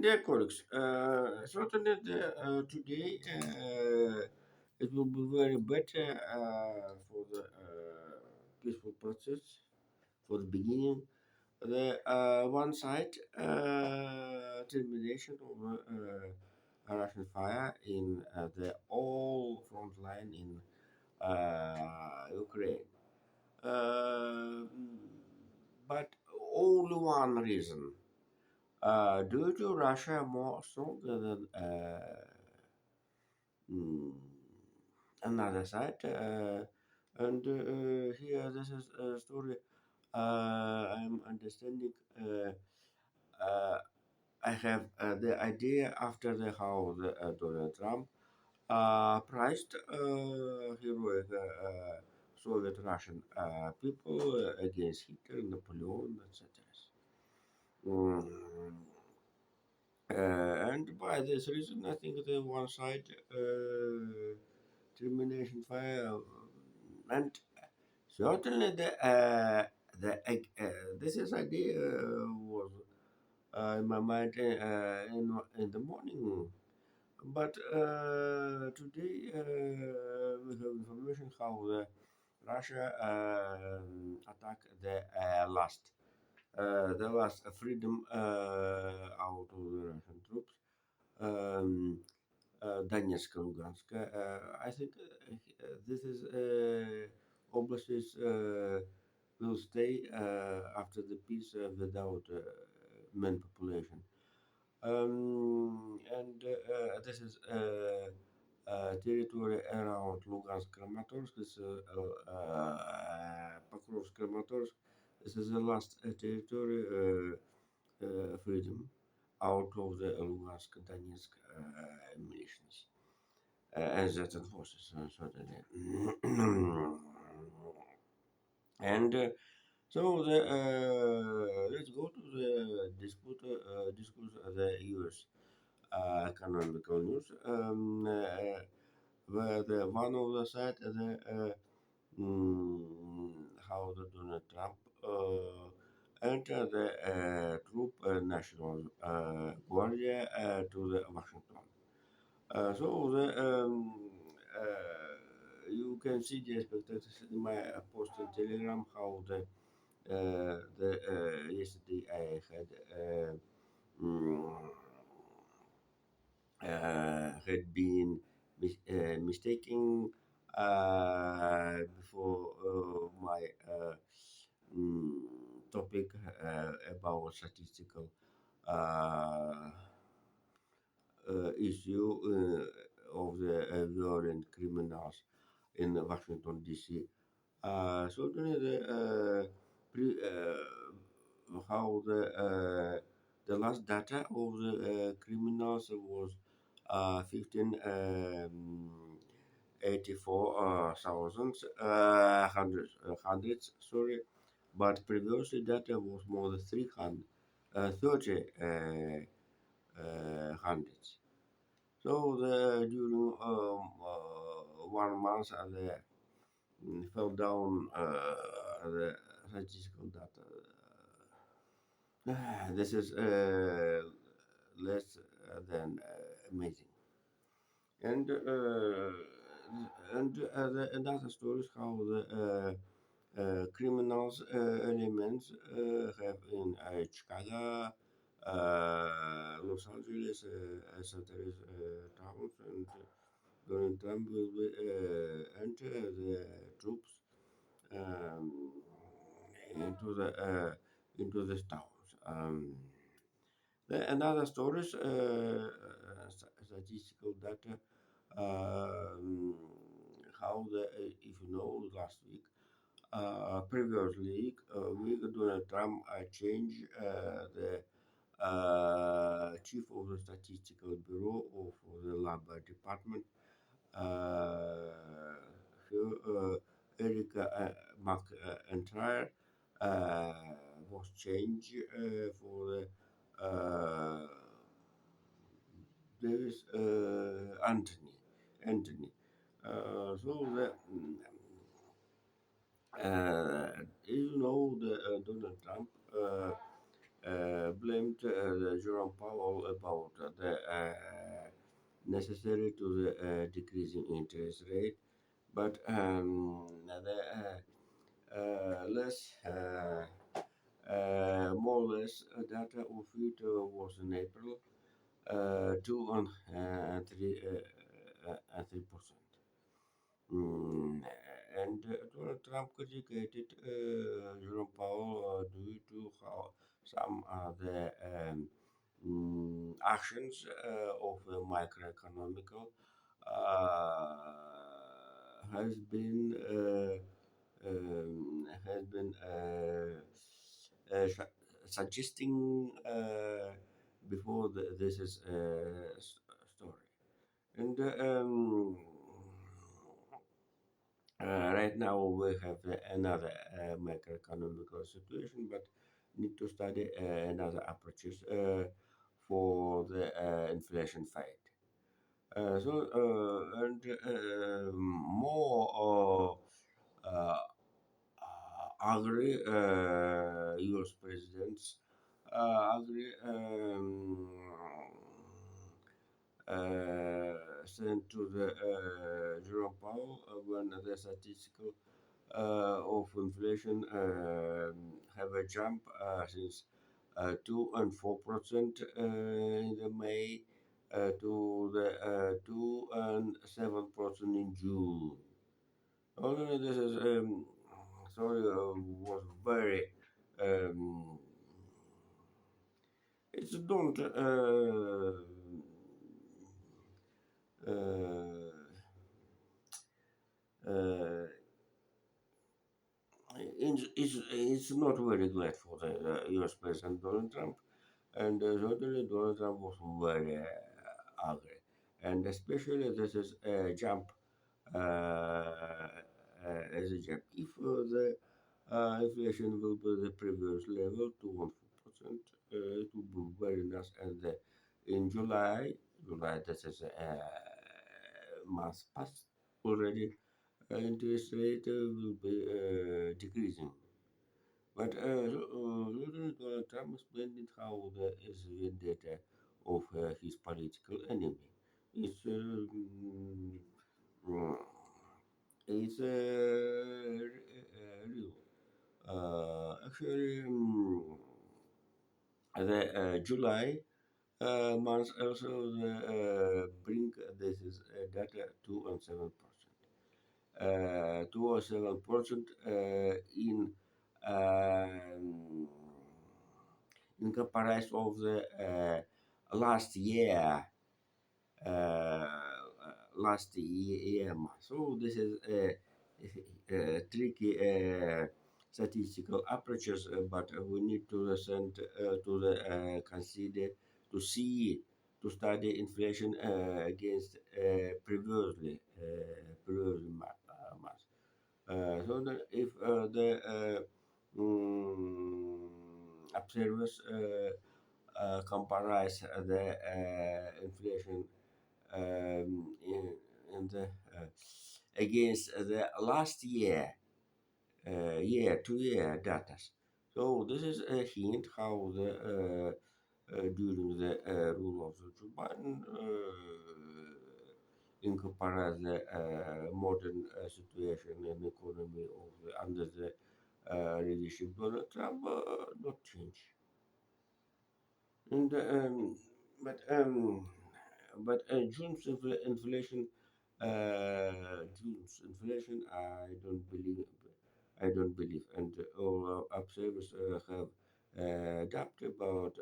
Dear colleagues, certainly today it will be very better for the peaceful process for the beginning. The one side termination of Russian fire in the all front line in Ukraine. Uh, but only one reason. Due to Russia more stronger than mm, another side, and here this is a story I'm understanding. Uh, I have the idea after the how the, Donald Trump praised heroic Soviet Russian people against Hitler, Napoleon, etc. Mm, and by this reason, I think the one side termination fire and certainly this is idea was in my mind in the morning. But today we have information how the Russia attack the last freedom out of the Russian troops. Um, Donetsk, Lugansk. I think this is oblasts will stay after the peace without main population. This is territory around Lugansk, Kramatorsk. This Pokrovsk, Kramatorsk. This is the last territory freedom out of the Lugansk, Donetsk militias and certain forces, certainly. And so let's go to the discuss the U.S. Economical news, where the one of the side how the Donald Trump entered the troop National Guardia to the Washington. So you can see the expectations in my post on Telegram how the yesterday I had mm, had been mistaking before my topic about statistical uh, issue of the violent criminals in Washington D.C. Certainly, how the last data of the criminals was 15 84 thousand hundreds, sorry, but previously data was more than 300 30 hundreds. So the during 1 month the fell down the statistical data. This is less than amazing. And the another stories how the criminals elements have in Chicago, Los Angeles, etc. Towns, and Donald Trump will be, enter the troops um, into into the towns. Another stories, statistical data, how the if you know last week, previously week Donald Trump changed the chief of the statistical bureau of the labor department. Uh, Eric McIntyre was changed for the uh, Davis Anthony. So the you know the Donald Trump blamed the Jerome Powell about the necessary to the decreasing interest rate, but the less more or less data of it was in April, 2 and 3%. And Donald Trump critiqued Jerome Powell due to how some of the actions of the microeconomical has been suggesting before this is story. And right now we have another macroeconomical situation, but need to study another approaches for the inflation fight. More agree US presidents agree sent to the Jerome Powell when the statistical of inflation have a jump since 2 and 4% in the May to the 2 and 7% in June. Although this is sorry was very um, it's don't uh, uh, it's not very glad for the US President Donald Trump, and certainly Donald Trump was very angry, and especially this is a jump as a jump. If the inflation will be the previous level, 2.4%, it will be very nice. And in July, this is month past already, interest rate will be decreasing. But Trump explained how the is vendetta of his political enemy. It's mm, it's real. Actually, the July month also bring this is data 2.7%. 2.7% um, in comparison of the last year uh, year. So this is a tricky statistical approaches, but we need to listen to the consider to see to study inflation against previously months. So that if the observers compare the inflation in the against the last year to year data. So this is a hint how the during the rule of the Joe Biden in comparison the modern situation and economy of under the leadership Donald Trump not change. And but um, June's inflation, I don't believe, and all observers have doubt about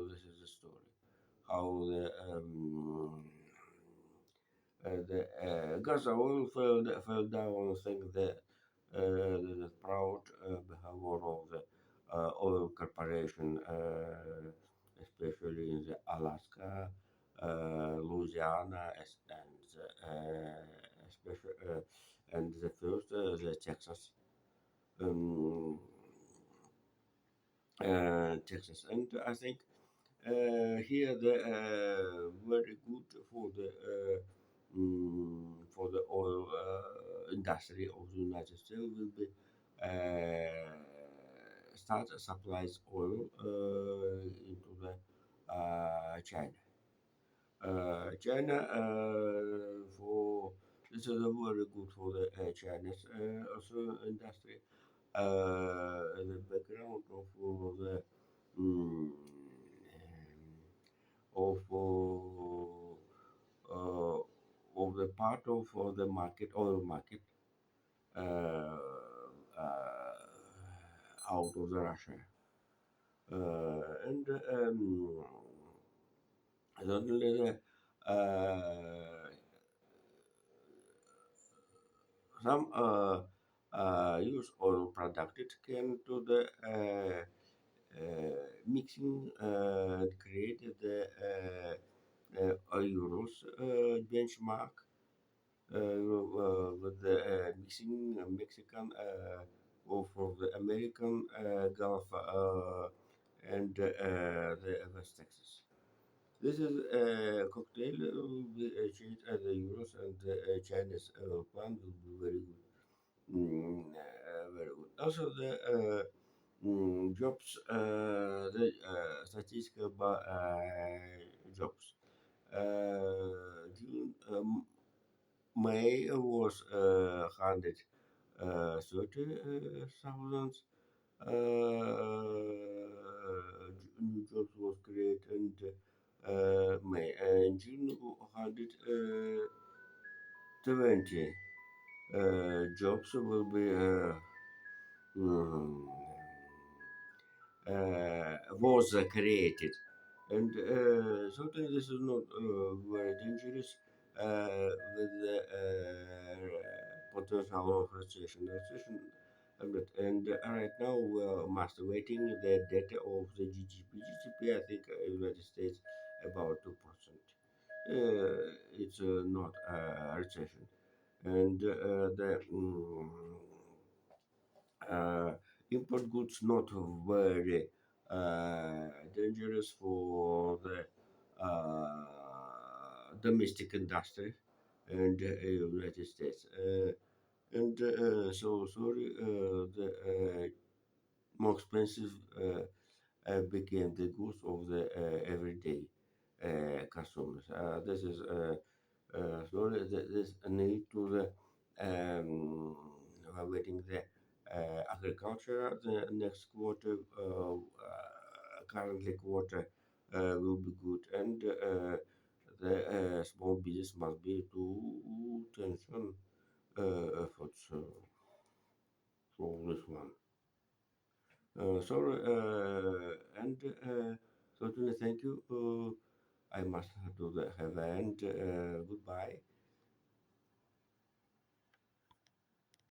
this is the story. How the Gaza oil fell down. I think the proud behavior of the oil corporation, especially in the Alaska, Louisiana, especially and the first the Texas, um, and I think here the very good for the oil industry of the United States will be start supplies oil into the China. China for this is very good for the Chinese also industry. The background of the mm, of uh, of the part of the market oil market uh, out of the Russia. And Certainly some use oil product it can to the mixing created the euros benchmark with the mixing Mexican or for the American Gulf and the West Texas. This is a cocktail will be changed as the euros and the Chinese plan will be very good. Very good. Also, the jobs, the statistical jobs. June, May was 130,000 new jobs was created and May and June 120 jobs will be mm, was created. And certainly this is not very dangerous with the potential of recession. Recession, and right now we are masturbating the data of the GDP. GDP, I think, United States about 2%. It's not a recession, and the uh, import goods not very dangerous for the domestic industry and United States. And so sorry, the more expensive became the goods of the everyday customers. This is sorry, this need to the evaluating the agriculture. The next quarter, currently quarter, will be good, and the small business must be to attention efforts for this one. Sorry, and certainly thank you. I must have to have the end. Goodbye.